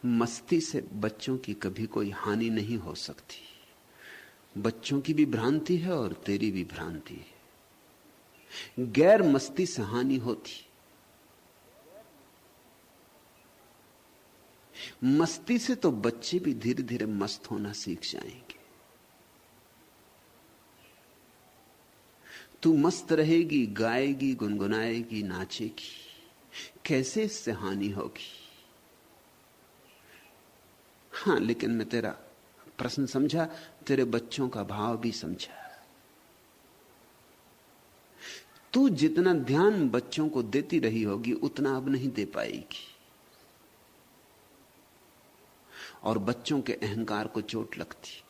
मस्ती से बच्चों की कभी कोई हानि नहीं हो सकती। बच्चों की भी भ्रांति है और तेरी भी भ्रांति है। गैर मस्ती से हानि होती। मस्ती से तो बच्चे भी धीरे धीरे मस्त होना सीख जाएंगे। तू मस्त रहेगी, गाएगी, गुनगुनाएगी, नाचेगी, कैसे इससे हानि होगी? हां, लेकिन मैं तेरा प्रश्न समझा, तेरे बच्चों का भाव भी समझा। तू जितना ध्यान बच्चों को देती रही होगी उतना अब नहीं दे पाएगी, और बच्चों के अहंकार को चोट लगती।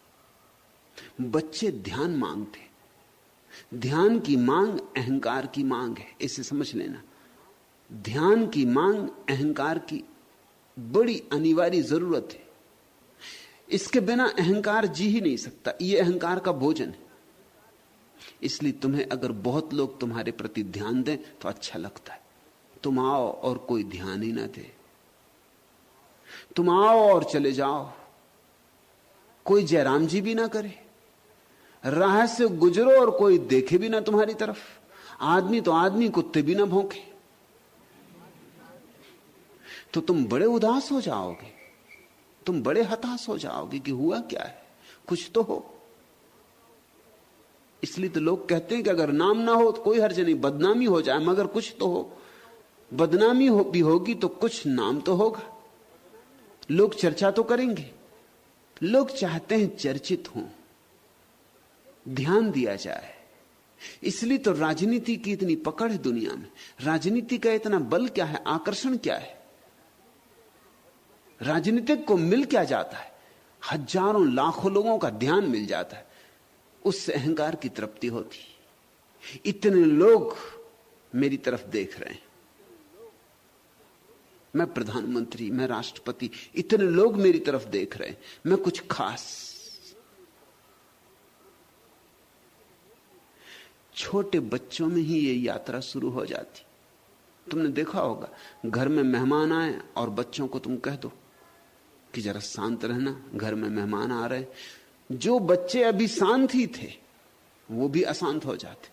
बच्चे ध्यान मांगते। ध्यान की मांग अहंकार की मांग है, इसे समझ लेना। ध्यान की मांग अहंकार की बड़ी अनिवार्य जरूरत है। इसके बिना अहंकार जी ही नहीं सकता। यह अहंकार का भोजन है। इसलिए तुम्हें अगर बहुत लोग तुम्हारे प्रति ध्यान दें तो अच्छा लगता है। तुम आओ और कोई ध्यान ही ना दे, तुम आओ और चले जाओ, कोई जयराम जी भी ना करे, राह से गुजरो और कोई देखे भी ना तुम्हारी तरफ, आदमी तो आदमी, कुत्ते भी ना भौंके, तो तुम बड़े उदास हो जाओगे, तुम बड़े हताश हो जाओगे कि हुआ क्या है, कुछ तो हो। इसलिए तो लोग कहते हैं कि अगर नाम ना हो तो कोई हर्ज नहीं, बदनामी हो जाए मगर कुछ तो हो। बदनामी भी होगी तो कुछ नाम तो होगा, लोग चर्चा तो करेंगे। लोग चाहते हैं चर्चित हों, ध्यान दिया जाए। इसलिए तो राजनीति की इतनी पकड़ है दुनिया में। राजनीति का इतना बल क्या है, आकर्षण क्या है? राजनीतिक को मिल क्या जाता है? हजारों लाखों लोगों का ध्यान मिल जाता है, उससे अहंकार की तृप्ति होती। इतने लोग मेरी तरफ देख रहे हैं, मैं प्रधानमंत्री, मैं राष्ट्रपति, इतने लोग मेरी तरफ देख रहे हैं, मैं कुछ खास। छोटे बच्चों में ही ये यात्रा शुरू हो जाती। तुमने देखा होगा, घर में मेहमान आए और बच्चों को तुम कह दो कि जरा शांत रहना, घर में मेहमान आ रहे हैं। जो बच्चे अभी शांत ही थे वो भी अशांत हो जाते।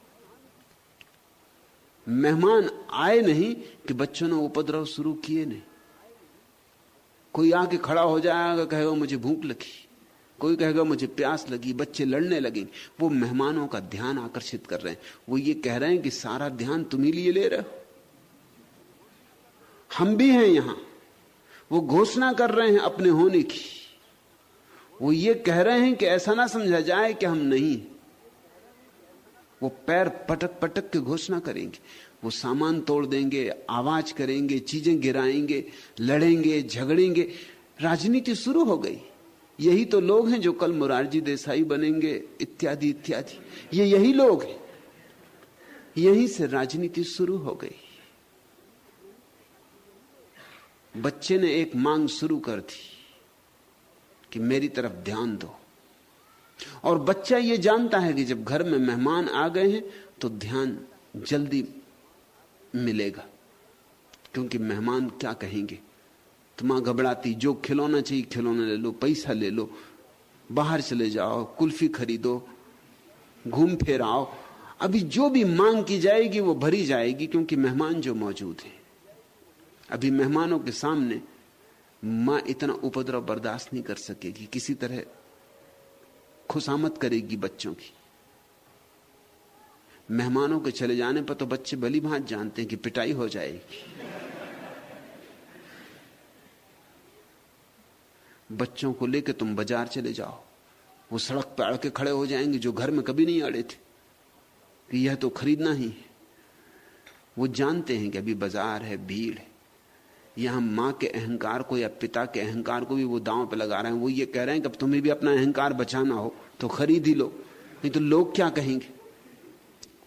मेहमान आए नहीं कि बच्चों ने उपद्रव शुरू किए नहीं। कोई आके खड़ा हो जाएगा, कहेगा मुझे भूख लगी, कोई कहेगा मुझे प्यास लगी, बच्चे लड़ने लगेंगे। वो मेहमानों का ध्यान आकर्षित कर रहे हैं। वो ये कह रहे हैं कि सारा ध्यान तुम ही लिए ले रहे हो, हम भी हैं यहां। वो घोषणा कर रहे हैं अपने होने की। वो ये कह रहे हैं कि ऐसा ना समझा जाए कि हम नहीं। वो पैर पटक पटक के घोषणा करेंगे, वो सामान तोड़ देंगे, आवाज करेंगे, चीजें गिराएंगे, लड़ेंगे, झगड़ेंगे। राजनीति शुरू हो गई। यही तो लोग हैं जो कल मोरारजी देसाई बनेंगे, इत्यादि इत्यादि। ये यही लोग हैं। यहीं से राजनीति शुरू हो गई। बच्चे ने एक मांग शुरू कर दी कि मेरी तरफ ध्यान दो, और बच्चा ये जानता है कि जब घर में मेहमान आ गए हैं तो ध्यान जल्दी मिलेगा, क्योंकि मेहमान क्या कहेंगे। तो मां घबराती, जो खिलौना चाहिए खिलौना ले लो, पैसा ले लो, बाहर चले जाओ, कुल्फी खरीदो, घूम फिर आओ। अभी जो भी मांग की जाएगी वो भरी जाएगी, क्योंकि मेहमान जो मौजूद हैं। अभी मेहमानों के सामने मां इतना उपद्रव बर्दाश्त नहीं कर सकेगी, किसी तरह खुशामद करेगी बच्चों की। मेहमानों के चले जाने पर तो बच्चे भली भांति जानते हैं कि पिटाई हो जाएगी। बच्चों को लेकर तुम बाजार चले जाओ, वो सड़क पर अड़ के खड़े हो जाएंगे जो घर में कभी नहीं अड़े थे, कि यह तो खरीदना ही है। वो जानते हैं कि अभी बाजार है, भीड़ है। यहां मां के अहंकार को या पिता के अहंकार को भी वो दांव पे लगा रहे हैं। वो ये कह रहे हैं कि अब तुम्हें भी अपना अहंकार बचाना हो तो खरीद ही लो, नहीं तो लोग क्या कहेंगे।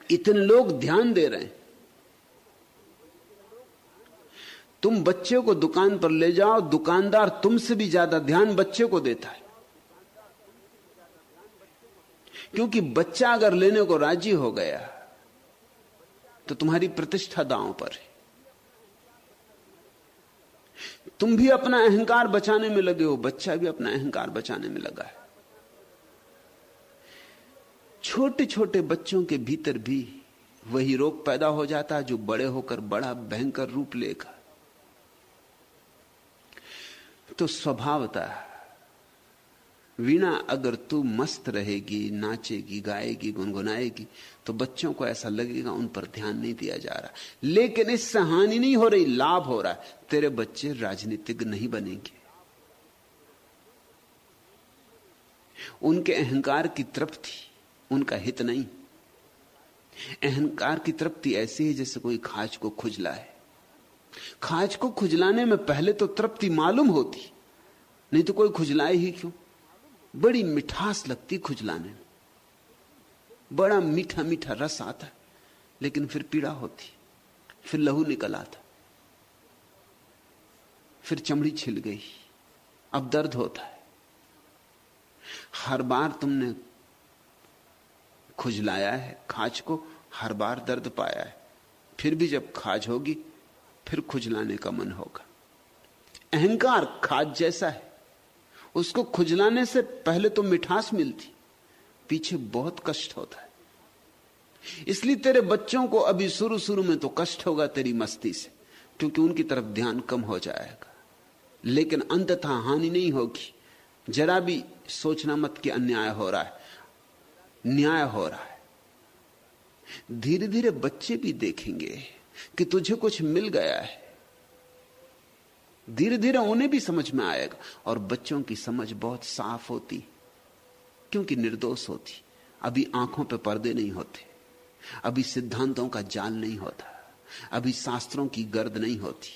इतने लोग ध्यान दे रहे हैं। तुम बच्चे को दुकान पर ले जाओ, दुकानदार तुमसे भी ज्यादा ध्यान बच्चे को देता है, क्योंकि बच्चा अगर लेने को राजी हो गया तो तुम्हारी प्रतिष्ठा दांव पर है। तुम भी अपना अहंकार बचाने में लगे हो, बच्चा भी अपना अहंकार बचाने में लगा है। छोटे छोटे बच्चों के भीतर भी वही रोग पैदा हो जाता है जो बड़े होकर बड़ा भयंकर रूप लेगा। तो स्वभावतः वीणा अगर तू मस्त रहेगी, नाचेगी, गाएगी, गुनगुनाएगी, तो बच्चों को ऐसा लगेगा उन पर ध्यान नहीं दिया जा रहा। लेकिन इससे हानि नहीं हो रही, लाभ हो रहा है। तेरे बच्चे राजनीतिज्ञ नहीं बनेंगे। उनके अहंकार की तृप्ति उनका हित नहीं। अहंकार की तृप्ति ऐसी है जैसे कोई खाज को खुजलाए। खाज को खुजलाने में पहले तो तृप्ति मालूम होती, नहीं तो कोई खुजलाए ही क्यों। बड़ी मिठास लगती खुजलाने में, बड़ा मीठा मीठा रस आता, लेकिन फिर पीड़ा होती, फिर लहू निकल आता, फिर चमड़ी छिल गई, अब दर्द होता है। हर बार तुमने खुजलाया है खाज को, हर बार दर्द पाया है, फिर भी जब खाज होगी फिर खुजलाने का मन होगा। अहंकार खाज जैसा है, उसको खुजलाने से पहले तो मिठास मिलती, पीछे बहुत कष्ट होता है। इसलिए तेरे बच्चों को अभी शुरू शुरू में तो कष्ट होगा तेरी मस्ती से, क्योंकि उनकी तरफ ध्यान कम हो जाएगा, लेकिन अंततः हानि नहीं होगी। जरा भी सोचना मत कि अन्याय हो रहा है, न्याय हो रहा है। धीरे धीरे बच्चे भी देखेंगे कि तुझे कुछ मिल गया है, धीरे धीरे उन्हें भी समझ में आएगा। और बच्चों की समझ बहुत साफ होती, क्योंकि निर्दोष होती। अभी आंखों पे पर्दे नहीं होते, अभी सिद्धांतों का जाल नहीं होता, अभी शास्त्रों की गर्द नहीं होती,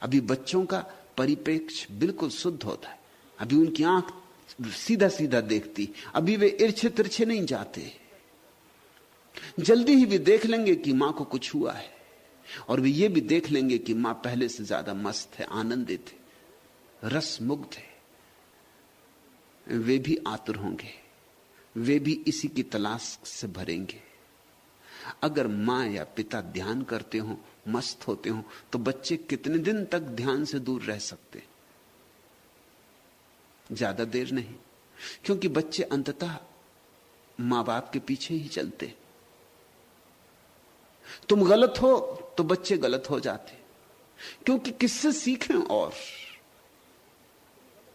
अभी बच्चों का परिप्रेक्ष्य बिल्कुल शुद्ध होता है, अभी उनकी आंख सीधा सीधा देखती, अभी वे इर्छे तिरछे नहीं जाते। जल्दी ही वे देख लेंगे कि मां को कुछ हुआ है, और वे ये भी देख लेंगे कि मां पहले से ज्यादा मस्त है, आनंदित है, रस मुग्ध है। वे भी आतुर होंगे, वे भी इसी की तलाश से भरेंगे। अगर मां या पिता ध्यान करते हो, मस्त होते हो, तो बच्चे कितने दिन तक ध्यान से दूर रह सकते? ज्यादा देर नहीं, क्योंकि बच्चे अंततः मां बाप के पीछे ही चलते। तुम गलत हो तो बच्चे गलत हो जाते, क्योंकि किससे सीखें? और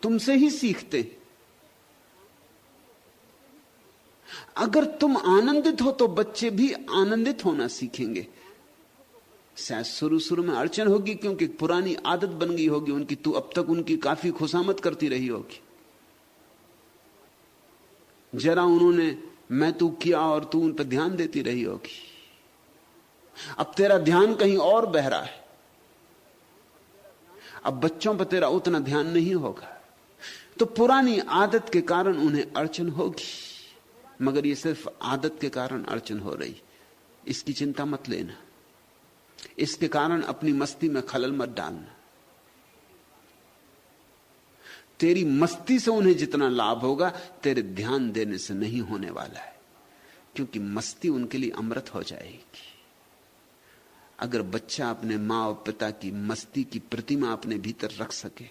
तुमसे ही सीखते। अगर तुम आनंदित हो तो बच्चे भी आनंदित होना सीखेंगे। शायद शुरू शुरू में अड़चन होगी, क्योंकि पुरानी आदत बन गई होगी उनकी, तू अब तक उनकी काफी खुशामद करती रही होगी। जरा उन्होंने मैं तू किया और तू उन पर ध्यान देती रही होगी। अब तेरा ध्यान कहीं और बह रहा है, अब बच्चों पर तेरा उतना ध्यान नहीं होगा। तो पुरानी आदत के कारण उन्हें अड़चन होगी, मगर ये सिर्फ आदत के कारण अड़चन हो रही, इसकी चिंता मत लेना। इसके कारण अपनी मस्ती में खलल मत डालना। तेरी मस्ती से उन्हें जितना लाभ होगा, तेरे ध्यान देने से नहीं होने वाला है, क्योंकि मस्ती उनके लिए अमृत हो जाएगी। अगर बच्चा अपने मां और पिता की मस्ती की प्रतिमा अपने भीतर रख सके,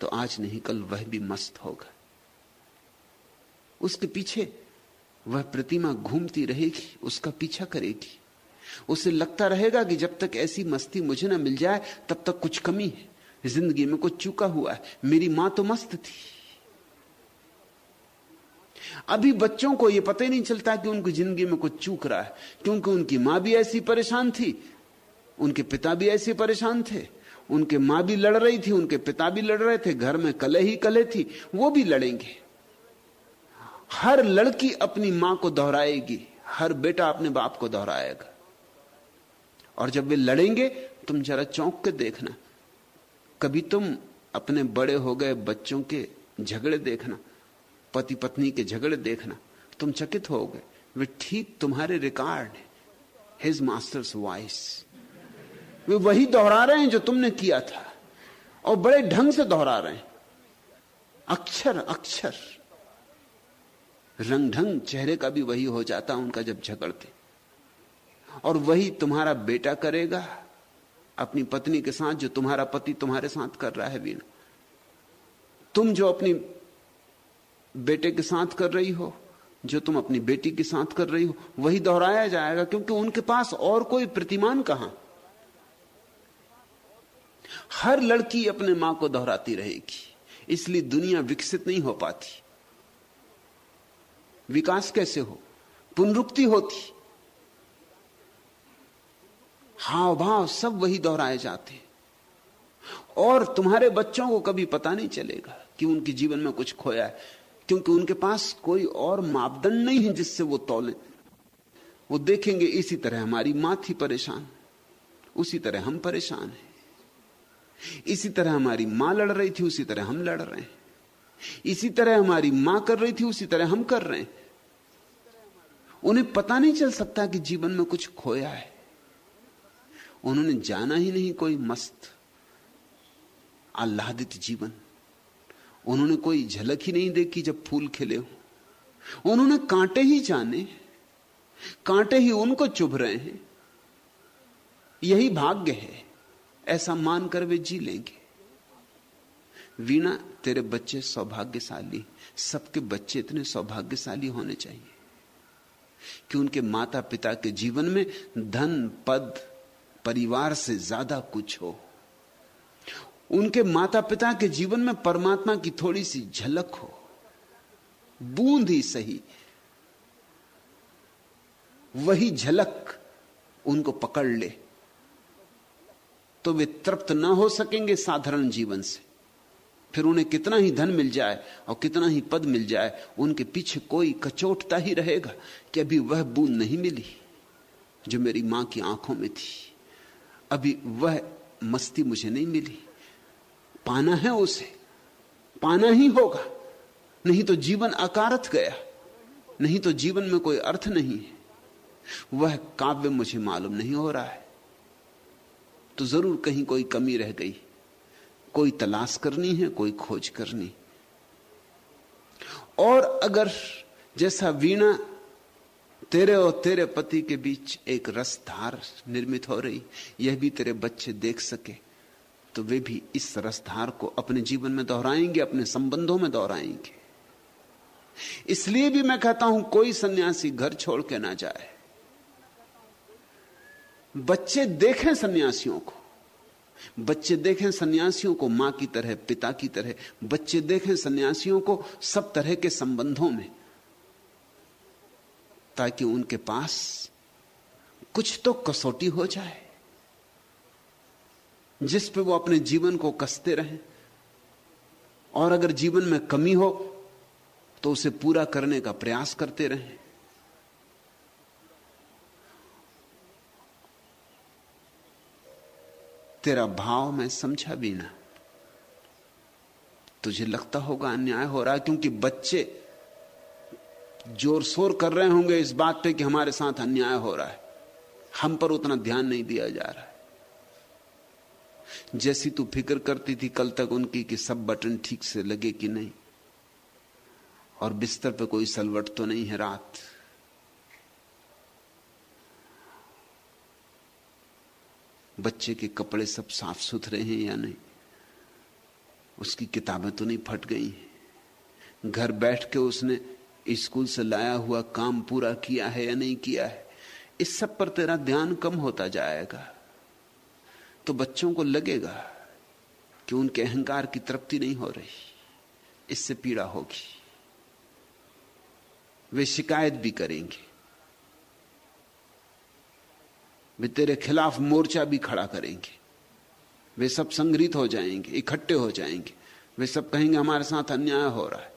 तो आज नहीं कल वह भी मस्त होगा। उसके पीछे वह प्रतिमा घूमती रहेगी, उसका पीछा करेगी। उसे लगता रहेगा कि जब तक ऐसी मस्ती मुझे ना मिल जाए तब तक कुछ कमी है, जिंदगी में कुछ चूका हुआ है। मेरी मां तो मस्त थी। अभी बच्चों को यह पता ही नहीं चलता कि उनकी जिंदगी में कुछ चूक रहा है, क्योंकि उनकी मां भी ऐसी परेशान थी, उनके पिता भी ऐसे परेशान थे। उनके मां भी लड़ रही थी, उनके पिता भी लड़ रहे थे, घर में कलह ही कलह थी, वो भी लड़ेंगे। हर लड़की अपनी मां को दोहराएगी, हर बेटा अपने बाप को दोहराएगा। और जब वे लड़ेंगे, तुम जरा चौंक के देखना। कभी तुम अपने बड़े हो गए बच्चों के झगड़े देखना, पति पत्नी के झगड़े देखना, तुम चकित होगे। वे ठीक तुम्हारे रिकॉर्ड है, हिज मास्टर्स वॉइस। वे वही दोहरा रहे हैं जो तुमने किया था, और बड़े ढंग से दोहरा रहे हैं, अक्षर अक्षर। रंग ढंग चेहरे का भी वही हो जाता उनका जब झगड़ते। और वही तुम्हारा बेटा करेगा, अपनी पत्नी के साथ जो तुम्हारा पति तुम्हारे साथ कर रहा है वीणा, तुम जो अपनी बेटे के साथ कर रही हो, जो तुम अपनी बेटी के साथ कर रही हो, वही दोहराया जाएगा, क्योंकि उनके पास और कोई प्रतिमान कहां। हर लड़की अपने मां को दोहराती रहेगी, इसलिए दुनिया विकसित नहीं हो पाती। विकास कैसे हो? पुनरुक्ति होती, हाव भाव सब वही दोहराए जाते हैं, और तुम्हारे बच्चों को कभी पता नहीं चलेगा कि उनके जीवन में कुछ खोया है, क्योंकि उनके पास कोई और मापदंड नहीं है जिससे वो तौलें। वो देखेंगे इसी तरह हमारी मां थी परेशान, उसी तरह हम परेशान हैं, इसी तरह हमारी मां लड़ रही थी, उसी तरह हम लड़ रहे हैं, इसी तरह हमारी मां कर रही थी, उसी तरह हम कर रहे हैं। उन्हें पता नहीं चल सकता कि जीवन में कुछ खोया है। उन्होंने जाना ही नहीं कोई मस्त आह्लादित जीवन, उन्होंने कोई झलक ही नहीं देखी जब फूल खिले हो। उन्होंने कांटे ही जाने, कांटे ही उनको चुभ रहे हैं। यही भाग्य है, ऐसा मानकर वे जी लेंगे। वीणा, तेरे बच्चे सौभाग्यशाली, सबके बच्चे इतने सौभाग्यशाली होने चाहिए कि उनके माता पिता के जीवन में धन, पद, परिवार से ज्यादा कुछ हो। उनके माता पिता के जीवन में परमात्मा की थोड़ी सी झलक हो, बूंद ही सही, वही झलक उनको पकड़ ले, तो वे तृप्त ना हो सकेंगे साधारण जीवन से। फिर उन्हें कितना ही धन मिल जाए और कितना ही पद मिल जाए, उनके पीछे कोई कचोटता ही रहेगा कि अभी वह बूंद नहीं मिली जो मेरी मां की आंखों में थी, अभी वह मस्ती मुझे नहीं मिली। पाना है उसे, पाना ही होगा, नहीं तो जीवन अकारथ गया, नहीं तो जीवन में कोई अर्थ नहीं है। वह काव्य मुझे मालूम नहीं हो रहा है, तो जरूर कहीं कोई कमी रह गई, कोई तलाश करनी है, कोई खोज करनी। और अगर जैसा वीणा तेरे और तेरे पति के बीच एक रसधार निर्मित हो रही, यह भी तेरे बच्चे देख सके, तो वे भी इस रसधार को अपने जीवन में दोहराएंगे, अपने संबंधों में दोहराएंगे। इसलिए भी मैं कहता हूं कोई सन्यासी घर छोड़ के ना जाए। बच्चे देखें सन्यासियों को, बच्चे देखें सन्यासियों को मां की तरह, पिता की तरह, बच्चे देखें सन्यासियों को सब तरह के संबंधों में, ताकि उनके पास कुछ तो कसौटी हो जाए जिस पे वो अपने जीवन को कसते रहें, और अगर जीवन में कमी हो तो उसे पूरा करने का प्रयास करते रहें। तेरा भाव मैं समझा भी ना, तुझे लगता होगा अन्याय हो रहा है, क्योंकि बच्चे जोर शोर कर रहे होंगे इस बात पे कि हमारे साथ अन्याय हो रहा है, हम पर उतना ध्यान नहीं दिया जा रहा है। जैसी तू फिक्र करती थी कल तक उनकी कि सब बटन ठीक से लगे कि नहीं, और बिस्तर पे कोई सलवट तो नहीं है रात, बच्चे के कपड़े सब साफ सुथरे हैं या नहीं, उसकी किताबें तो नहीं फट गई हैं, घर बैठ के उसने स्कूल से लाया हुआ काम पूरा किया है या नहीं किया है, इस सब पर तेरा ध्यान कम होता जाएगा। तो बच्चों को लगेगा कि उनके अहंकार की तृप्ति नहीं हो रही, इससे पीड़ा होगी, वे शिकायत भी करेंगे, वे तेरे खिलाफ मोर्चा भी खड़ा करेंगे, वे सब संग्रहित हो जाएंगे, इकट्ठे हो जाएंगे, वे सब कहेंगे हमारे साथ अन्याय हो रहा है।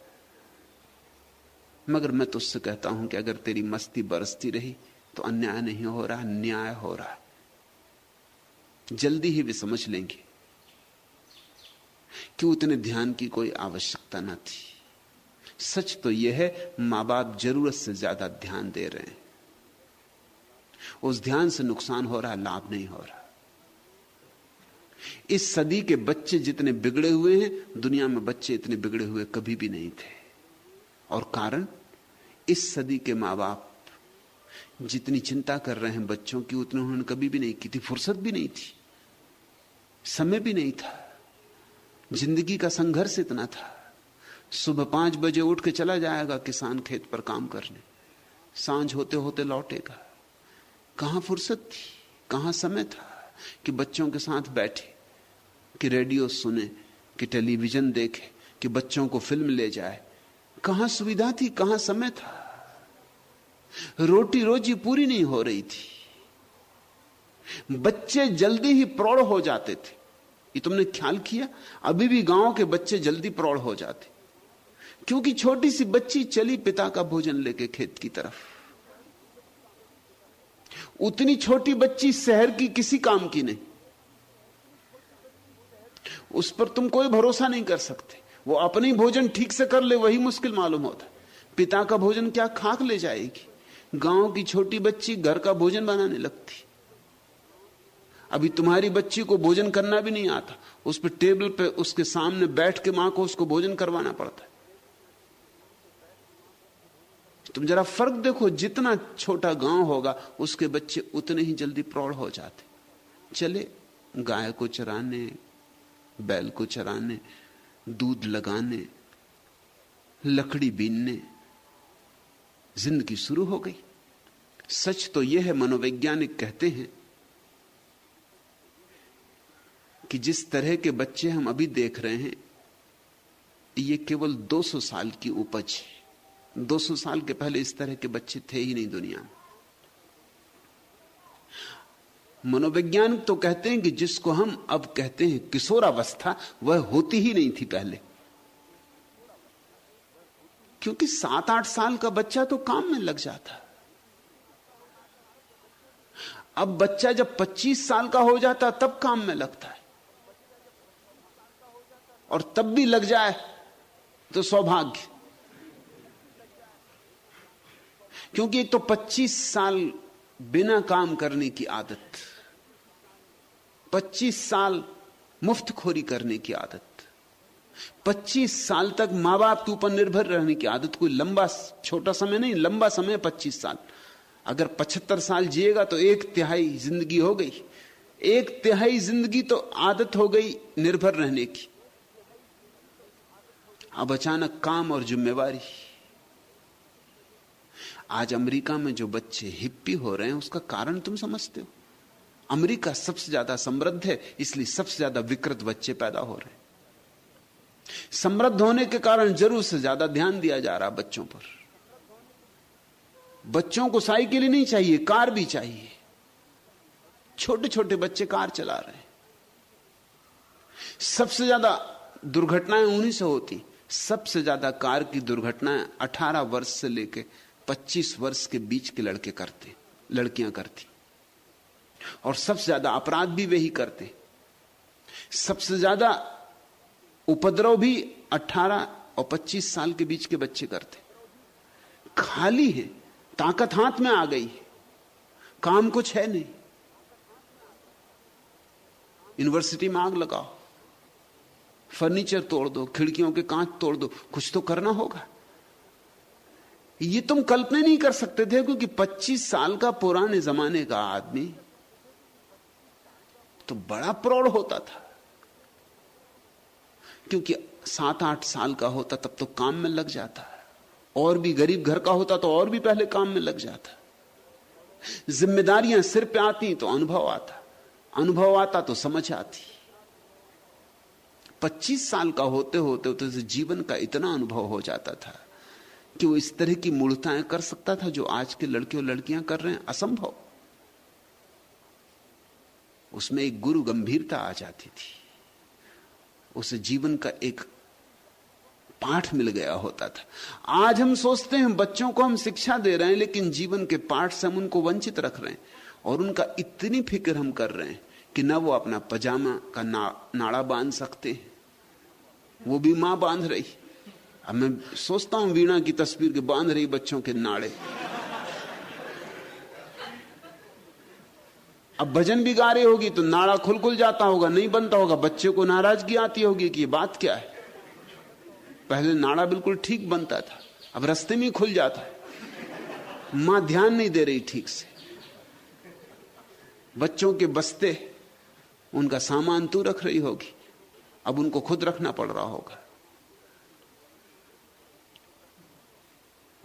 मगर मैं तुझसे कहता हूं कि अगर तेरी मस्ती बरसती रही तो अन्याय नहीं हो रहा, न्याय हो रहा है। जल्दी ही वे समझ लेंगे कि उतने ध्यान की कोई आवश्यकता न थी। सच तो यह है, मां बाप जरूरत से ज्यादा ध्यान दे रहे हैं, उस ध्यान से नुकसान हो रहा है, लाभ नहीं हो रहा। इस सदी के बच्चे जितने बिगड़े हुए हैं, दुनिया में बच्चे इतने बिगड़े हुए कभी भी नहीं थे। और कारण, इस सदी के मां बाप जितनी चिंता कर रहे हैं बच्चों की, उतनी उन्होंने कभी भी नहीं की थी, फुर्सत भी नहीं थी। समय भी नहीं था, जिंदगी का संघर्ष इतना था। सुबह 5 बजे उठ के चला जाएगा किसान खेत पर काम करने, सांझ होते होते लौटेगा। कहां फुर्सत थी, कहां समय था कि बच्चों के साथ बैठे, कि रेडियो सुने, कि टेलीविजन देखे, कि बच्चों को फिल्म ले जाए। कहां सुविधा थी, कहां समय था। रोटी रोजी पूरी नहीं हो रही थी। बच्चे जल्दी ही प्रौढ़ हो जाते थे। ये तुमने ख्याल किया? अभी भी गांव के बच्चे जल्दी प्रौढ़ हो जाते, क्योंकि छोटी सी बच्ची चली पिता का भोजन लेके खेत की तरफ। उतनी छोटी बच्ची शहर की किसी काम की नहीं, उस पर तुम कोई भरोसा नहीं कर सकते। वो अपने ही भोजन ठीक से कर ले, वही मुश्किल मालूम होता। पिता का भोजन क्या खाक ले जाएगी? गांव की छोटी बच्ची घर का भोजन बनाने लगती। अभी तुम्हारी बच्ची को भोजन करना भी नहीं आता, उस पर टेबल पे उसके सामने बैठ के मां को उसको भोजन करवाना पड़ता है। तुम जरा फर्क देखो, जितना छोटा गांव होगा उसके बच्चे उतने ही जल्दी प्रौढ़ हो जाते। चले गाय को चराने, बैल को चराने, दूध लगाने, लकड़ी बीनने, जिंदगी शुरू हो गई। सच तो यह है, मनोवैज्ञानिक कहते हैं कि जिस तरह के बच्चे हम अभी देख रहे हैं, ये केवल 200 साल की उपज है। 200 साल के पहले इस तरह के बच्चे थे ही नहीं दुनिया में। मनोवैज्ञानिक तो कहते हैं कि जिसको हम अब कहते हैं किशोरावस्था, वह होती ही नहीं थी पहले। क्योंकि 7-8 साल का बच्चा तो काम में लग जाता। अब बच्चा जब 25 साल का हो जाता तब काम में लगता है, और तब भी लग जाए तो सौभाग्य। क्योंकि एक तो 25 साल बिना काम करने की आदत, 25 साल मुफ्तखोरी करने की आदत, 25 साल तक मां बाप के ऊपर निर्भर रहने की आदत। कोई लंबा छोटा समय नहीं, लंबा समय 25 साल। अगर 75 साल जिएगा तो 1/3 जिंदगी हो गई। 1/3 जिंदगी तो आदत हो गई निर्भर रहने की। अब अचानक काम और जिम्मेवारी। आज अमेरिका में जो बच्चे हिप्पी हो रहे हैं, उसका कारण तुम समझते हो? अमेरिका सबसे ज्यादा समृद्ध है, इसलिए सबसे ज्यादा विकृत बच्चे पैदा हो रहे हैं। समृद्ध होने के कारण जरूर से ज्यादा ध्यान दिया जा रहा बच्चों पर। बच्चों को साइकिल ही नहीं चाहिए, कार भी चाहिए। छोटे छोटे बच्चे कार चला रहे हैं। सबसे ज्यादा दुर्घटनाएं उन्हीं से होती। सबसे ज्यादा कार की दुर्घटनाएं 18 वर्ष से लेकर 25 वर्ष के बीच के लड़के करते, लड़कियां करती। और सबसे ज्यादा अपराध भी वही करते। सबसे ज्यादा उपद्रव भी 18 और 25 साल के बीच के बच्चे करते। खाली है, ताकत हाथ में आ गई, काम कुछ है नहीं। यूनिवर्सिटी में आग लगाओ, फर्नीचर तोड़ दो, खिड़कियों के कांच तोड़ दो, कुछ तो करना होगा। ये तुम कल्पना नहीं कर सकते थे, क्योंकि 25 साल का पुराने जमाने का आदमी तो बड़ा प्रौढ़ होता था। क्योंकि 7-8 साल का होता तब तो काम में लग जाता है, और भी गरीब घर का होता तो और भी पहले काम में लग जाता। जिम्मेदारियां सिर पे आती तो अनुभव आता, अनुभव आता तो समझ आती। 25 साल का होते होते तो जीवन का इतना अनुभव हो जाता था कि वो इस तरह की मूर्खताएं कर सकता था जो आज के लड़के और लड़कियां कर रहे हैं। असंभव। उसमें एक गुरु गंभीरता आ जाती थी, उसे जीवन का एक पाठ मिल गया होता था। आज हम सोचते हैं बच्चों को हम शिक्षा दे रहे हैं, लेकिन जीवन के पाठ से हम उनको वंचित रख रहे हैं, और उनका इतनी फिक्र हम कर रहे हैं कि ना वो अपना पजामा का नाड़ा बांध सकते हैं, वो भी मां बांध रही। अब मैं सोचता हूं वीणा की तस्वीर के बांध रही बच्चों के नाड़े। अब भजन भी गा रही होगी तो नाड़ा खुल जाता होगा, नहीं बनता होगा। बच्चे को नाराजगी आती होगी कि ये बात क्या है। पहले नाड़ा बिल्कुल ठीक बनता था, अब रास्ते में खुल जाता है। मां ध्यान नहीं दे रही ठीक से। बच्चों के बस्ते उनका सामान तू रख रही होगी, अब उनको खुद रखना पड़ रहा होगा।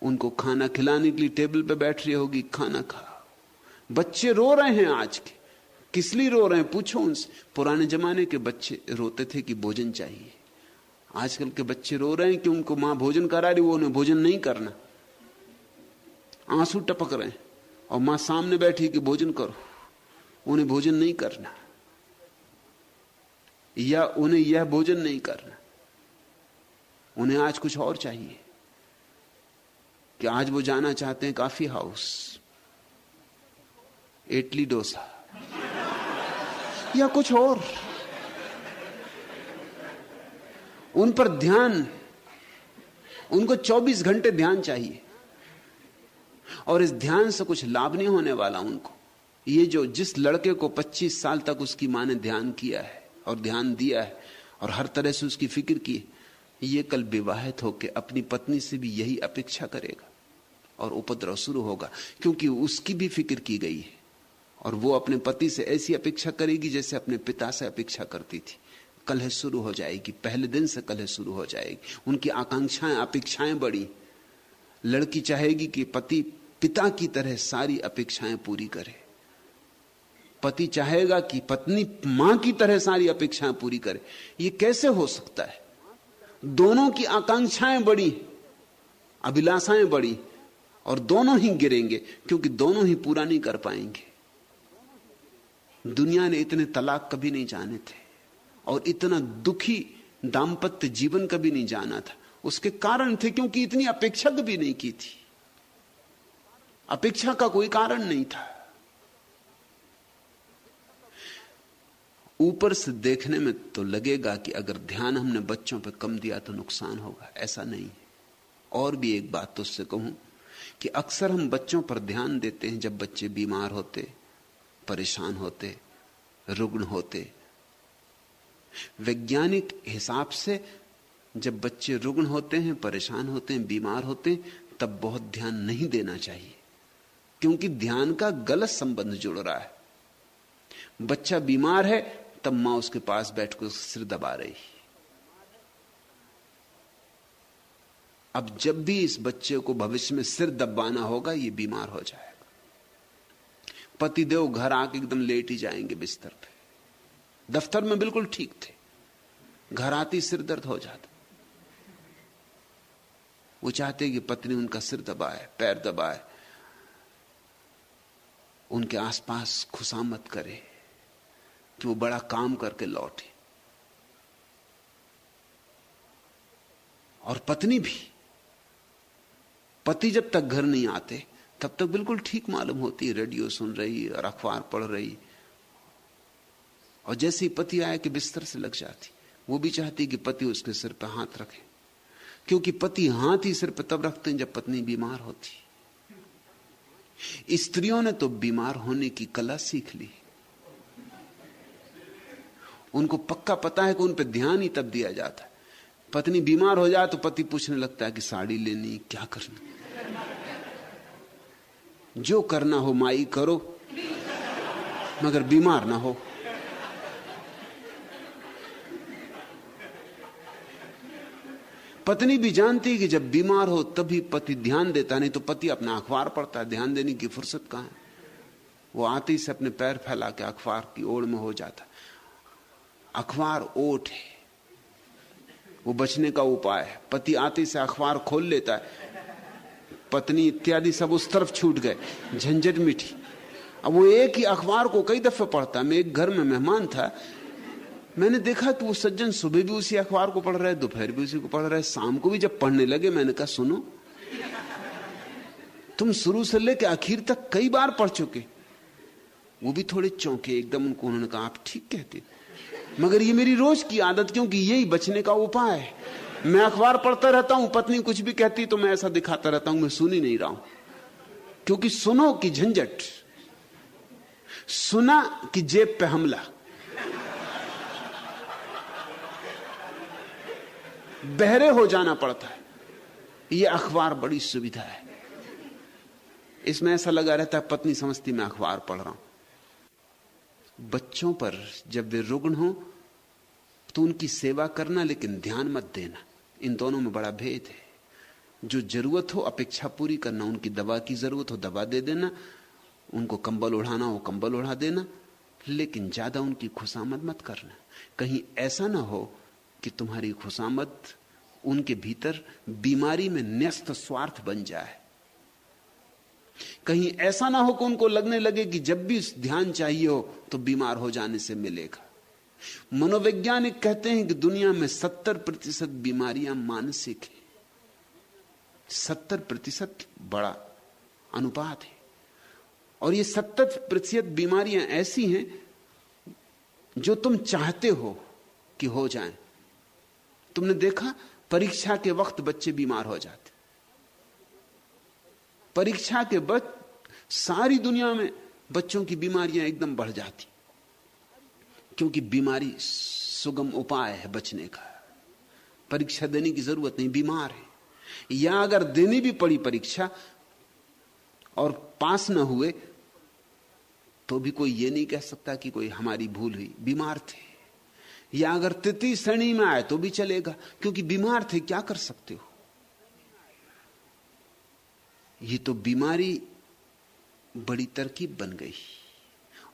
उनको खाना खिलाने के लिए टेबल पे बैठ रही होगी, खाना खा। बच्चे रो रहे हैं आज के, किस लिए रो रहे हैं पूछो उनसे। पुराने जमाने के बच्चे रोते थे कि भोजन चाहिए। आजकल के बच्चे रो रहे हैं कि उनको मां भोजन करा रही, वो उन्हें भोजन नहीं करना, आंसू टपक रहे हैं, और मां सामने बैठी कि भोजन करो, उन्हें भोजन नहीं करना, या उन्हें यह भोजन नहीं करना, उन्हें आज कुछ और चाहिए। कि आज वो जाना चाहते हैं कॉफी हाउस, इडली डोसा या कुछ और। उन पर ध्यान, उनको 24 घंटे ध्यान चाहिए, और इस ध्यान से कुछ लाभ नहीं होने वाला उनको। ये जो जिस लड़के को 25 साल तक उसकी मां ने ध्यान किया है और ध्यान दिया है और हर तरह से उसकी फिक्र की, ये कल विवाहित होकर अपनी पत्नी से भी यही अपेक्षा करेगा और उपद्रव शुरू होगा, क्योंकि उसकी भी फिक्र की गई है। और वो अपने पति से ऐसी अपेक्षा करेगी जैसे अपने पिता से अपेक्षा करती थी। कलह शुरू हो जाएगी, पहले दिन से कलह शुरू हो जाएगी। उनकी आकांक्षाएं, अपेक्षाएं बड़ी। लड़की चाहेगी कि पति पिता की तरह सारी अपेक्षाएं पूरी करे, पति चाहेगा कि पत्नी मां की तरह सारी अपेक्षाएं पूरी करे। ये कैसे हो सकता है? दोनों की आकांक्षाएं बड़ी, अभिलाषाएं बड़ी, और दोनों ही गिरेंगे, क्योंकि दोनों ही पूरा नहीं कर पाएंगे। दुनिया ने इतने तलाक कभी नहीं जाने थे, और इतना दुखी दाम्पत्य जीवन कभी नहीं जाना था। उसके कारण थे क्योंकि इतनी अपेक्षा कभी नहीं की थी। अपेक्षा का कोई कारण नहीं था। ऊपर से देखने में तो लगेगा कि अगर ध्यान हमने बच्चों पर कम दिया तो नुकसान होगा, ऐसा नहीं है। और भी एक बात तो उससे कहूं कि अक्सर हम बच्चों पर ध्यान देते हैं जब बच्चे बीमार होते, परेशान होते, रुग्ण होते। वैज्ञानिक हिसाब से जब बच्चे रुग्ण होते हैं, परेशान होते हैं, बीमार होते हैं, तब बहुत ध्यान नहीं देना चाहिए, क्योंकि ध्यान का गलत संबंध जुड़ रहा है। बच्चा बीमार है तब मां उसके पास बैठकर सिर दबा रही। अब जब भी इस बच्चे को भविष्य में सिर दबाना होगा, ये बीमार हो जाएगा। पतिदेव घर आके एकदम लेट ही जाएंगे बिस्तर पे। दफ्तर में बिल्कुल ठीक थे, घर आती सिर दर्द हो जाता। वो चाहते कि पत्नी उनका सिर दबाए, पैर दबाए, उनके आसपास खुशामद करे कि वो बड़ा काम करके लौटे। और पत्नी भी, पति जब तक घर नहीं आते तब तक बिल्कुल ठीक मालूम होती है, रेडियो सुन रही और अखबार पढ़ रही। और जैसे ही पति आए कि बिस्तर से लग जाती। वो भी चाहती कि पति उसके सिर पर हाथ रखे, क्योंकि पति हाथ ही सिर पर तब रखते हैं जब पत्नी बीमार होती। स्त्रियों ने तो बीमार होने की कला सीख ली। उनको पक्का पता है कि उन पर ध्यान ही तब दिया जाता है। पत्नी बीमार हो जाए तो पति पूछने लगता है कि साड़ी लेनी, क्या करना। जो करना हो माई करो, मगर बीमार ना हो। पत्नी भी जानती है कि जब बीमार हो तभी पति ध्यान देता, नहीं तो पति अपना अखबार पढ़ता है, ध्यान देने की फुर्सत कहां है। वो आते ही से अपने पैर फैला के अखबार की ओर में हो जाता। अखबार ओट है, वो बचने का उपाय है। पति आते से अखबार खोल लेता है, पत्नी इत्यादि सब उस तरफ छूट गए, झंझट मिठी। अब वो एक ही अखबार को कई दफे पढ़ता। मैं एक घर में मेहमान था, मैंने देखा कि वो सज्जन सुबह भी उसी अखबार को पढ़ रहे, दोपहर भी उसी को पढ़ रहे, शाम को भी जब पढ़ने लगे मैंने कहा सुनो, तुम शुरू से लेकर आखिर तक कई बार पढ़ चुके। वो भी थोड़े चौंके एकदम। उन्होंने कहा आप ठीक कहते, मगर ये मेरी रोज की आदत, क्योंकि यही बचने का उपाय है। मैं अखबार पढ़ता रहता हूं, पत्नी कुछ भी कहती तो मैं ऐसा दिखाता रहता हूं मैं सुन ही नहीं रहा हूं, क्योंकि सुनो कि झंझट, सुना कि जेब पे हमला। बहरे हो जाना पड़ता है। यह अखबार बड़ी सुविधा है। इसमें ऐसा लगा रहता है पत्नी समझती मैं अखबार पढ़ रहा हूं। बच्चों पर जब वे रुग्ण हो तो उनकी सेवा करना, लेकिन ध्यान मत देना। इन दोनों में बड़ा भेद है। जो जरूरत हो अपेक्षा पूरी करना, उनकी दवा की जरूरत हो दवा दे देना, उनको कंबल उड़ाना हो कंबल उड़ा देना, लेकिन ज्यादा उनकी खुशामद मत करना। कहीं ऐसा ना हो कि तुम्हारी खुशामद उनके भीतर बीमारी में न्यस्त स्वार्थ बन जाए। कहीं ऐसा ना हो कि उनको लगने लगे कि जब भी ध्यान चाहिए हो तो बीमार हो जाने से मिलेगा। मनोवैज्ञानिक कहते हैं कि दुनिया में 70% बीमारियां मानसिक हैं। 70% बड़ा अनुपात है। और ये 70% बीमारियां ऐसी हैं जो तुम चाहते हो कि हो जाएं। तुमने देखा परीक्षा के वक्त बच्चे बीमार हो जाते। परीक्षा के वक्त सारी दुनिया में बच्चों की बीमारियां एकदम बढ़ जाती, क्योंकि बीमारी सुगम उपाय है बचने का। परीक्षा देने की जरूरत नहीं, बीमार है। या अगर देनी भी पड़ी परीक्षा और पास ना हुए तो भी कोई ये नहीं कह सकता कि कोई हमारी भूल हुई, बीमार थे। या अगर तृतीय श्रेणी में आए तो भी चलेगा, क्योंकि बीमार थे, क्या कर सकते हो। ये तो बीमारी बड़ी तरकीब बन गई।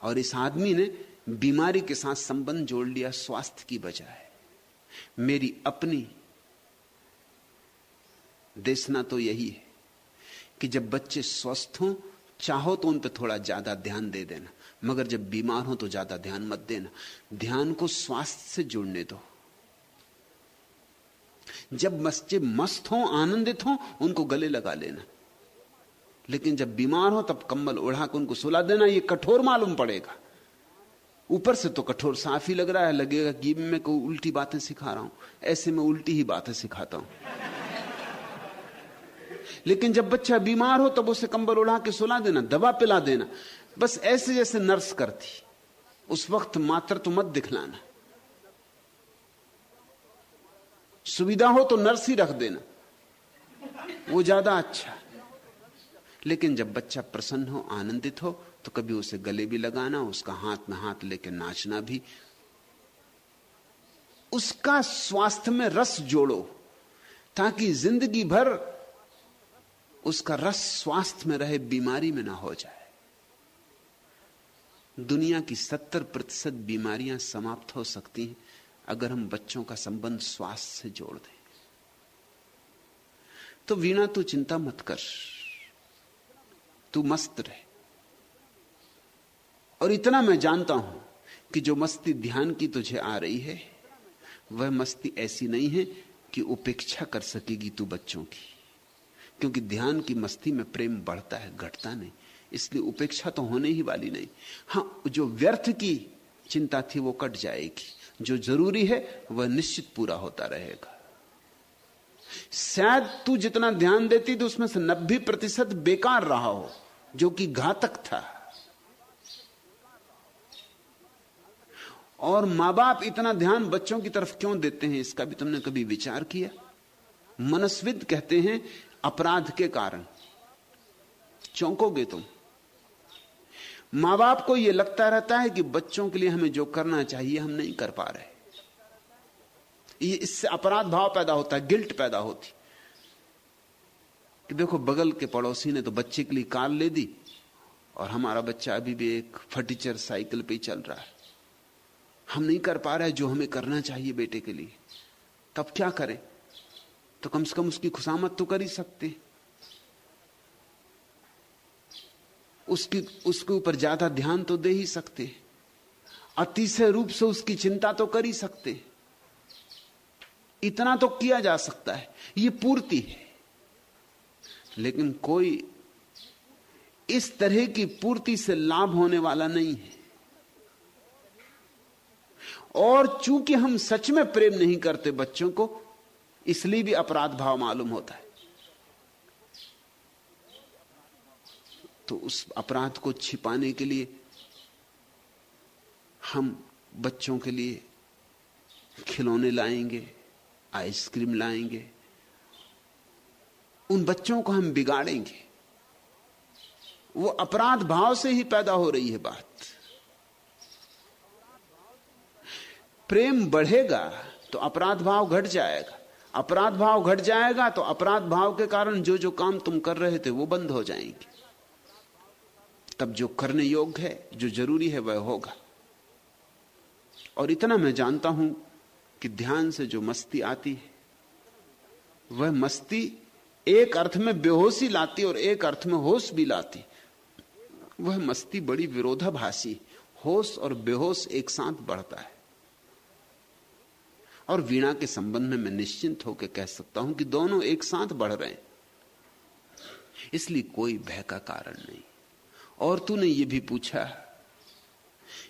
और इस आदमी ने बीमारी के साथ संबंध जोड़ लिया स्वास्थ्य की बजाय। मेरी अपनी देशना तो यही है कि जब बच्चे स्वस्थ हों, चाहो तो उन पर थोड़ा ज्यादा ध्यान दे देना, मगर जब बीमार हो तो ज्यादा ध्यान मत देना। ध्यान को स्वास्थ्य से जुड़ने दो। जब बच्चे मस्त हों, आनंदित हों, उनको गले लगा लेना, लेकिन जब बीमार हो तब कंबल उड़ा के उनको सुला देना। ये कठोर मालूम पड़ेगा, ऊपर से तो कठोर साफ ही लग रहा है, लगेगा कि मैं कोई उल्टी बातें सिखा रहा हूं। ऐसे में उल्टी ही बातें सिखाता हूं। लेकिन जब बच्चा बीमार हो तब उसे कंबल उड़ा के सुला देना, दवा पिला देना, बस ऐसे जैसे नर्स करती। उस वक्त मात्र तो मत दिखलाना। सुविधा हो तो नर्स ही रख देना, वो ज्यादा अच्छा। लेकिन जब बच्चा प्रसन्न हो, आनंदित हो, तो कभी उसे गले भी लगाना, उसका हाथ में हाथ लेके नाचना भी। उसका स्वास्थ्य में रस जोड़ो, ताकि जिंदगी भर उसका रस स्वास्थ्य में रहे, बीमारी में ना हो जाए। दुनिया की 70% बीमारियां समाप्त हो सकती हैं अगर हम बच्चों का संबंध स्वास्थ्य से जोड़ दें। तो वीणा, तू चिंता मत कर, तू मस्त रहे। और इतना मैं जानता हूं कि जो मस्ती ध्यान की तुझे आ रही है, वह मस्ती ऐसी नहीं है कि उपेक्षा कर सकेगी तू बच्चों की। क्योंकि ध्यान की मस्ती में प्रेम बढ़ता है, घटता नहीं, इसलिए उपेक्षा तो होने ही वाली नहीं। हां, जो व्यर्थ की चिंता थी वो कट जाएगी, जो जरूरी है वह निश्चित पूरा होता रहेगा। शायद तू जितना ध्यान देती थी उसमें से 90% बेकार रहा हो, जो कि घातक था। और मां बाप इतना ध्यान बच्चों की तरफ क्यों देते हैं, इसका भी तुमने कभी विचार किया? मनस्विद कहते हैं अपराध के कारण। चौंकोगे तुम। मां बाप को यह लगता रहता है कि बच्चों के लिए हमें जो करना चाहिए हम नहीं कर पा रहे। ये इससे अपराध भाव पैदा होता है, गिल्ट पैदा होती कि देखो बगल के पड़ोसी ने तो बच्चे के लिए कार ले दी और हमारा बच्चा अभी भी एक फटीचर साइकिल पे ही चल रहा है। हम नहीं कर पा रहे जो हमें करना चाहिए बेटे के लिए। तब क्या करें? तो कम से कम उसकी खुशामद तो कर ही सकते, उसके ऊपर ज्यादा ध्यान तो दे ही सकते, अतिशय रूप से उसकी चिंता तो कर ही सकते। इतना तो किया जा सकता है, ये पूर्ति है। लेकिन कोई इस तरह की पूर्ति से लाभ होने वाला नहीं है। और चूंकि हम सच में प्रेम नहीं करते बच्चों को, इसलिए भी अपराध भाव मालूम होता है। तो उस अपराध को छिपाने के लिए हम बच्चों के लिए खिलौने लाएंगे, आइसक्रीम लाएंगे, उन बच्चों को हम बिगाड़ेंगे। वो अपराध भाव से ही पैदा हो रही है बात। प्रेम बढ़ेगा तो अपराध भाव घट जाएगा, अपराध भाव घट जाएगा तो अपराध भाव के कारण जो जो काम तुम कर रहे थे वो बंद हो जाएंगे। तब जो करने योग्य है, जो जरूरी है, वह होगा। और इतना मैं जानता हूं कि ध्यान से जो मस्ती आती है, वह मस्ती एक अर्थ में बेहोशी लाती और एक अर्थ में होश भी लाती। वह मस्ती बड़ी विरोधाभासी, होश और बेहोश एक साथ बढ़ता है। और वीणा के संबंध में मैं निश्चिंत होकर कह सकता हूं कि दोनों एक साथ बढ़ रहे हैं, इसलिए कोई भय का कारण नहीं। और तूने ये भी पूछा,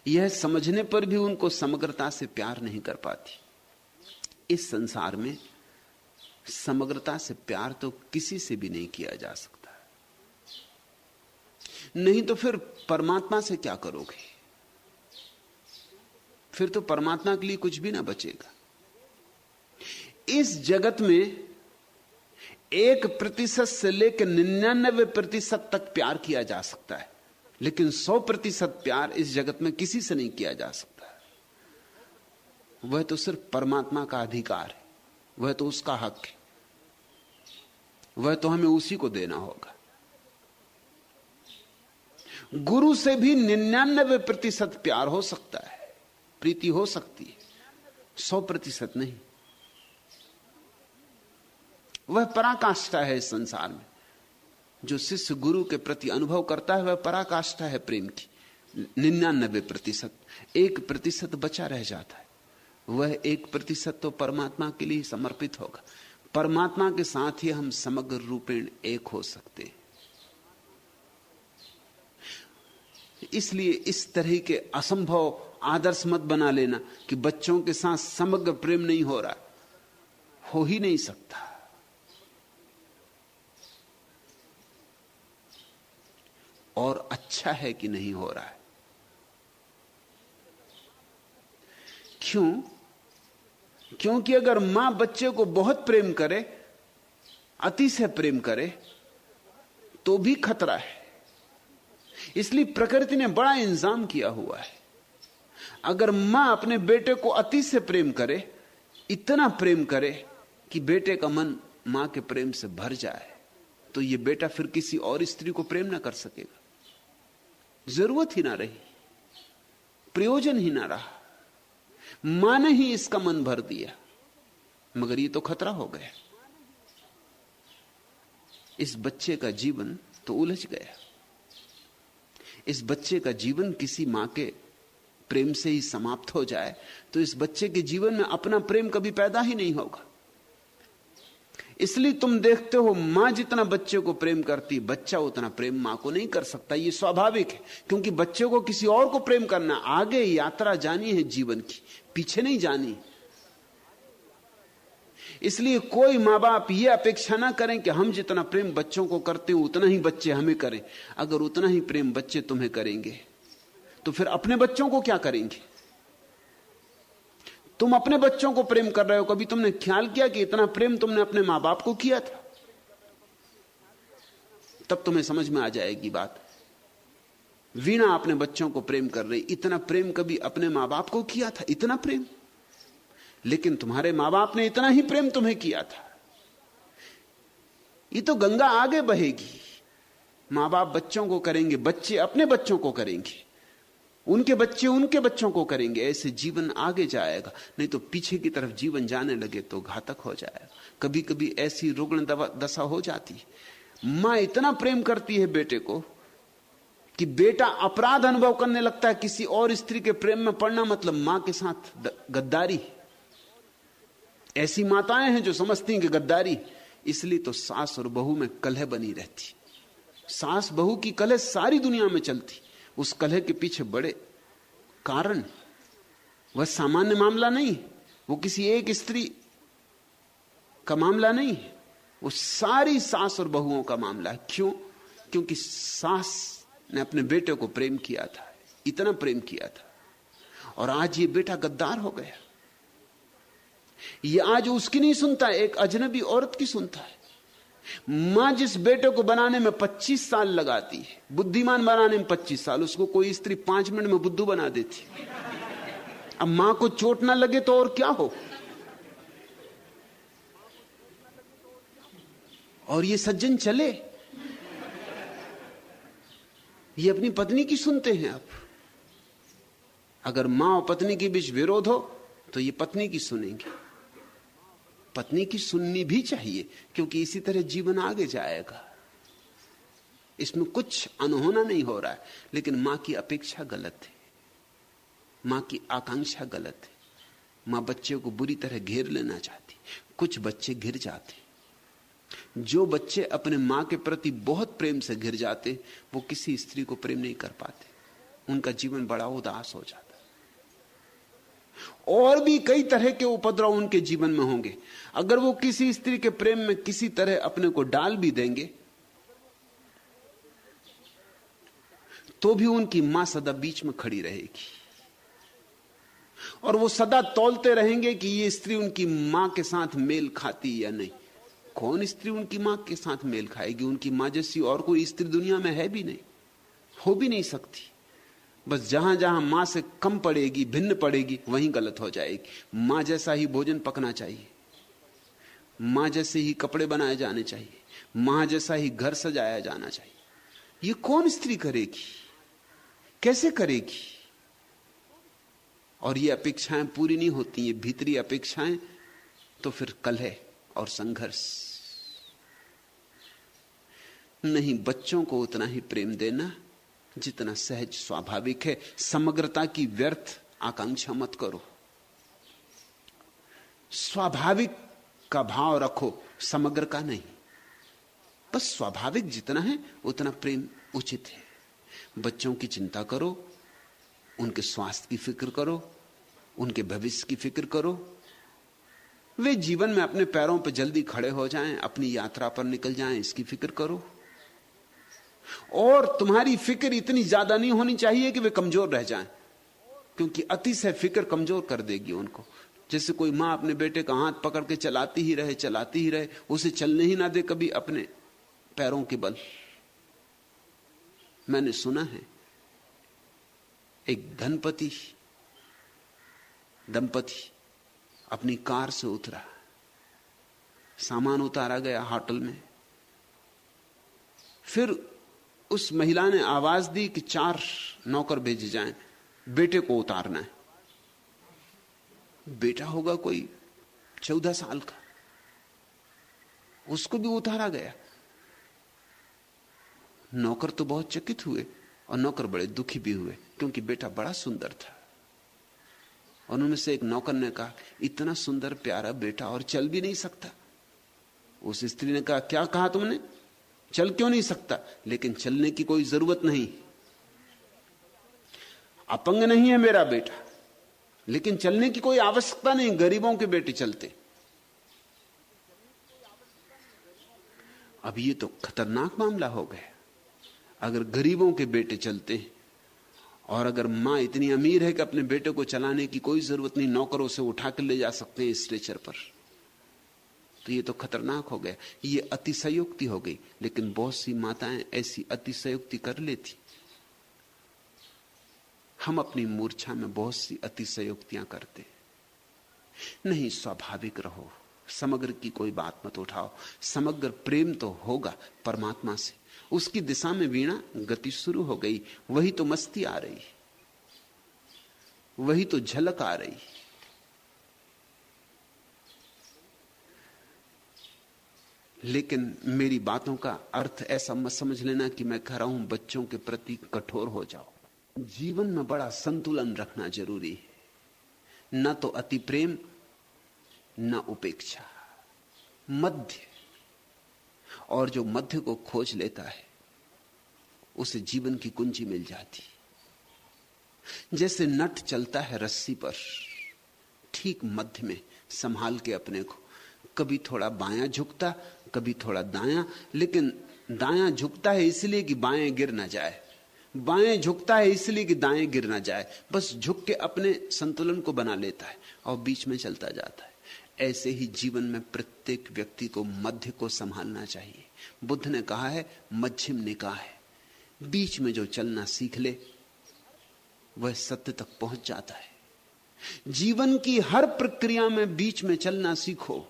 यह समझने पर भी उनको समग्रता से प्यार नहीं कर पाती। इस संसार में समग्रता से प्यार तो किसी से भी नहीं किया जा सकता। नहीं तो फिर परमात्मा से क्या करोगे? फिर तो परमात्मा के लिए कुछ भी ना बचेगा। इस जगत में 1% से लेकर 99% तक प्यार किया जा सकता है, लेकिन 100% प्यार इस जगत में किसी से नहीं किया जा सकता। वह तो सिर्फ परमात्मा का अधिकार है, वह तो उसका हक है, वह तो हमें उसी को देना होगा। गुरु से भी 99% प्यार हो सकता है, प्रीति हो सकती है, 100% नहीं। वह पराकाष्ठा है इस संसार में। जो शिष्य गुरु के प्रति अनुभव करता है वह पराकाष्ठा है प्रेम की। 99%, 1% बचा रह जाता है। वह 1% तो परमात्मा के लिए समर्पित होगा। परमात्मा के साथ ही हम समग्र रूपेण एक हो सकते हैं। इसलिए इस तरह के असंभव आदर्श मत बना लेना कि बच्चों के साथ समग्र प्रेम नहीं हो रहा, हो ही नहीं सकता। और अच्छा है कि नहीं हो रहा है। क्यों? क्योंकि अगर मां बच्चे को बहुत प्रेम करे, अति से प्रेम करे, तो भी खतरा है। इसलिए प्रकृति ने बड़ा इंतजाम किया हुआ है। अगर मां अपने बेटे को अति से प्रेम करे, इतना प्रेम करे कि बेटे का मन मां के प्रेम से भर जाए, तो यह बेटा फिर किसी और स्त्री को प्रेम ना कर सकेगा। जरूरत ही ना रही, प्रयोजन ही ना रहा। मां ने ही इसका मन भर दिया, मगर ये तो खतरा हो गया। इस बच्चे का जीवन तो उलझ गया। इस बच्चे का जीवन किसी मां के प्रेम से ही समाप्त हो जाए तो इस बच्चे के जीवन में अपना प्रेम कभी पैदा ही नहीं होगा। इसलिए तुम देखते हो, मां जितना बच्चे को प्रेम करती, बच्चा उतना प्रेम मां को नहीं कर सकता। यह स्वाभाविक है, क्योंकि बच्चे को किसी और को प्रेम करना, आगे यात्रा जानी है जीवन की, पीछे नहीं जानी। इसलिए कोई मां बाप यह अपेक्षा ना करें कि हम जितना प्रेम बच्चों को करते हैं उतना ही बच्चे हमें करें। अगर उतना ही प्रेम बच्चे तुम्हें करेंगे तो फिर अपने बच्चों को क्या करेंगे? तुम अपने बच्चों को प्रेम कर रहे हो, कभी तुमने ख्याल किया कि इतना प्रेम तुमने अपने मां बाप को किया था? तब तुम्हें समझ में आ जाएगी बात। वीणा अपने बच्चों को प्रेम कर रही, इतना प्रेम कभी अपने मां बाप को किया था? इतना प्रेम? लेकिन तुम्हारे मां बाप ने इतना ही प्रेम तुम्हें किया था। ये तो गंगा आगे बहेगी। मां बाप बच्चों को करेंगे, बच्चे अपने बच्चों को करेंगे, उनके बच्चे उनके बच्चों को करेंगे। ऐसे जीवन आगे जाएगा। नहीं तो पीछे की तरफ जीवन जाने लगे तो घातक हो जाएगा। कभी कभी ऐसी रुग्ण दशा हो जाती है। मां इतना प्रेम करती है बेटे को कि बेटा अपराध अनुभव करने लगता है। किसी और स्त्री के प्रेम में पड़ना मतलब मां के साथ गद्दारी। ऐसी माताएं हैं जो समझती हैं कि गद्दारी। इसलिए तो सास और बहू में कलह बनी रहती। सास बहू की कलह सारी दुनिया में चलती। उस कलह के पीछे बड़े कारण, वह सामान्य मामला नहीं, वो किसी एक स्त्री का मामला नहीं, वो सारी सास और बहुओं का मामला है। क्यों? क्योंकि सास ने अपने बेटे को प्रेम किया था, इतना प्रेम किया था, और आज ये बेटा गद्दार हो गया। ये आज उसकी नहीं सुनता, एक अजनबी औरत की सुनता है। मां जिस बेटे को बनाने में 25 साल लगाती है, बुद्धिमान बनाने में 25 साल, उसको कोई स्त्री 5 मिनट में बुद्धू बना देती। अब मां को चोट ना लगे तो और क्या हो। और ये सज्जन चले, ये अपनी पत्नी की सुनते हैं। अब अगर मां और पत्नी के बीच विरोध हो तो ये पत्नी की सुनेंगे। पत्नी की सुननी भी चाहिए, क्योंकि इसी तरह जीवन आगे जाएगा। इसमें कुछ अनहोना नहीं हो रहा है, लेकिन मां की अपेक्षा गलत है, मां की आकांक्षा गलत है। मां बच्चे को बुरी तरह घेर लेना चाहती, कुछ बच्चे घिर जाते। जो बच्चे अपने मां के प्रति बहुत प्रेम से घिर जाते, वो किसी स्त्री को प्रेम नहीं कर पाते, उनका जीवन बड़ा उदास हो जाता है। और भी कई तरह के उपद्रव उनके जीवन में होंगे। अगर वो किसी स्त्री के प्रेम में किसी तरह अपने को डाल भी देंगे, तो भी उनकी मां सदा बीच में खड़ी रहेगी, और वो सदा तौलते रहेंगे कि ये स्त्री उनकी मां के साथ मेल खाती या नहीं। कौन स्त्री उनकी मां के साथ मेल खाएगी? उनकी मां जैसी और कोई स्त्री दुनिया में है भी नहीं, हो भी नहीं सकती। बस जहां जहां मां से कम पड़ेगी, भिन्न पड़ेगी, वहीं गलत हो जाएगी। मां जैसा ही भोजन पकना चाहिए, मां जैसे ही कपड़े बनाए जाने चाहिए, मां जैसा ही घर सजाया जाना चाहिए। ये कौन स्त्री करेगी? कैसे करेगी? और ये अपेक्षाएं पूरी नहीं होती, ये भीतरी अपेक्षाएं, तो फिर कलह और संघर्ष। नहीं, बच्चों को उतना ही प्रेम देना जितना सहज स्वाभाविक है। समग्रता की व्यर्थ आकांक्षा मत करो, स्वाभाविक का भाव रखो, समग्र का नहीं। बस स्वाभाविक जितना है उतना प्रेम उचित है। बच्चों की चिंता करो, उनके स्वास्थ्य की फिक्र करो, उनके भविष्य की फिक्र करो। वे जीवन में अपने पैरों पर जल्दी खड़े हो जाएं, अपनी यात्रा पर निकल जाएं, इसकी फिक्र करो। और तुम्हारी फिक्र इतनी ज्यादा नहीं होनी चाहिए कि वे कमजोर रह जाएं, क्योंकि अतिशय फिक्र कमजोर कर देगी उनको। जैसे कोई मां अपने बेटे का हाथ पकड़ के चलाती ही रहे, उसे चलने ही ना दे कभी अपने पैरों के बल। मैंने सुना है एक धनपति दंपति अपनी कार से उतरा, सामान उतारा गया होटल में, फिर उस महिला ने आवाज दी कि 4 नौकर भेजे जाएं, बेटे को उतारना है। बेटा होगा कोई 14 साल का, उसको भी उतारा गया। नौकर तो बहुत चकित हुए और नौकर बड़े दुखी भी हुए, क्योंकि बेटा बड़ा सुंदर था। और उनमें से एक नौकर ने कहा, इतना सुंदर प्यारा बेटा और चल भी नहीं सकता। उस स्त्री ने कहा, क्या कहा तुमने? चल क्यों नहीं सकता? लेकिन चलने की कोई जरूरत नहीं, अपंग नहीं है मेरा बेटा, लेकिन चलने की कोई आवश्यकता नहीं, गरीबों के बेटे चलते। अब ये तो खतरनाक मामला हो गया। अगर गरीबों के बेटे चलते हैं, और अगर मां इतनी अमीर है कि अपने बेटे को चलाने की कोई जरूरत नहीं, नौकरों से उठा कर ले जा सकते हैं स्ट्रेचर पर, तो ये तो खतरनाक हो गया। ये अतिशयोक्ति हो गई। लेकिन बहुत सी माताएं ऐसी अतिशयोक्ति कर लेती। हम अपनी मूर्छा में बहुत सी अतिशयोक्तियां करते नहीं। स्वाभाविक रहो, समग्र की कोई बात मत उठाओ। समग्र प्रेम तो होगा परमात्मा से, उसकी दिशा में वीणा गति शुरू हो गई। वही तो मस्ती आ रही, वही तो झलक आ रही। लेकिन मेरी बातों का अर्थ ऐसा मत समझ लेना कि मैं कह रहा हूं बच्चों के प्रति कठोर हो जाओ। जीवन में बड़ा संतुलन रखना जरूरी है, न तो अति प्रेम न उपेक्षा, मध्य। और जो मध्य को खोज लेता है उसे जीवन की कुंजी मिल जाती। जैसे नट चलता है रस्सी पर, ठीक मध्य में संभाल के अपने को, कभी थोड़ा बायां झुकता, कभी थोड़ा दायां, लेकिन दायां झुकता है इसलिए कि बाएं गिर ना जाए, बाएं झुकता है इसलिए कि दाएं गिर ना जाए। बस झुक के अपने संतुलन को बना लेता है और बीच में चलता जाता है। ऐसे ही जीवन में प्रत्येक व्यक्ति को मध्य को संभालना चाहिए। बुद्ध ने कहा है मध्यम निकाय है, बीच में जो चलना सीख ले वह सत्य तक पहुंच जाता है। जीवन की हर प्रक्रिया में बीच में चलना सीखो।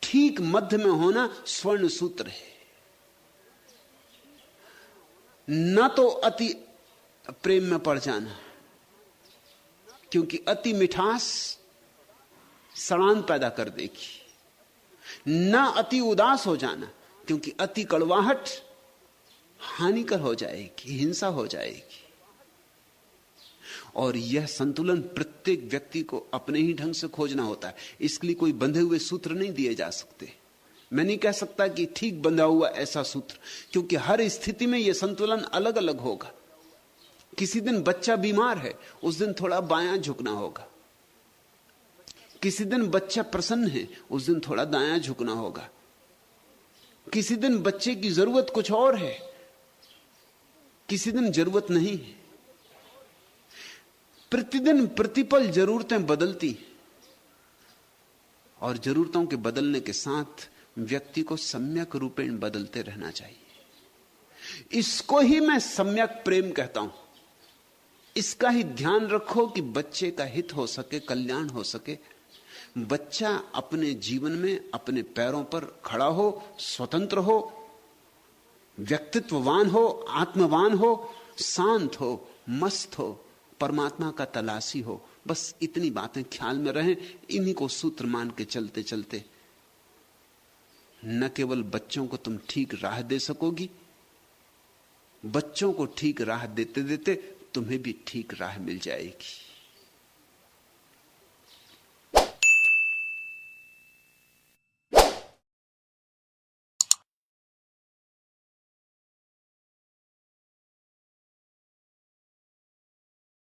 ठीक मध्य में होना स्वर्ण सूत्र है। न तो अति प्रेम में पड़ जाना, क्योंकि अति मिठास सड़ान पैदा कर देगी। न अति उदास हो जाना, क्योंकि अति कड़वाहट हानिकर हो जाएगी, हिंसा हो जाएगी। और यह संतुलन प्रत्येक व्यक्ति को अपने ही ढंग से खोजना होता है। इसके लिए कोई बंधे हुए सूत्र नहीं दिए जा सकते। मैं नहीं कह सकता कि ठीक बंधा हुआ ऐसा सूत्र, क्योंकि हर स्थिति में यह संतुलन अलग अलग होगा। किसी दिन बच्चा बीमार है, उस दिन थोड़ा बायां झुकना होगा। किसी दिन बच्चा प्रसन्न है, उस दिन थोड़ा दायां झुकना होगा। किसी दिन बच्चे की जरूरत कुछ और है, किसी दिन जरूरत नहीं है। प्रतिदिन प्रतिपल जरूरतें बदलती, और जरूरतों के बदलने के साथ व्यक्ति को सम्यक रूपेण बदलते रहना चाहिए। इसको ही मैं सम्यक प्रेम कहता हूं। इसका ही ध्यान रखो कि बच्चे का हित हो सके, कल्याण हो सके। बच्चा अपने जीवन में अपने पैरों पर खड़ा हो, स्वतंत्र हो, व्यक्तित्ववान हो, आत्मवान हो, शांत हो, मस्त हो, परमात्मा का तलाशी हो। बस इतनी बातें ख्याल में रहें। इन्हीं को सूत्र मान के चलते चलते न केवल बच्चों को तुम ठीक राह दे सकोगी, बच्चों को ठीक राह देते देते तुम्हें भी ठीक राह मिल जाएगी।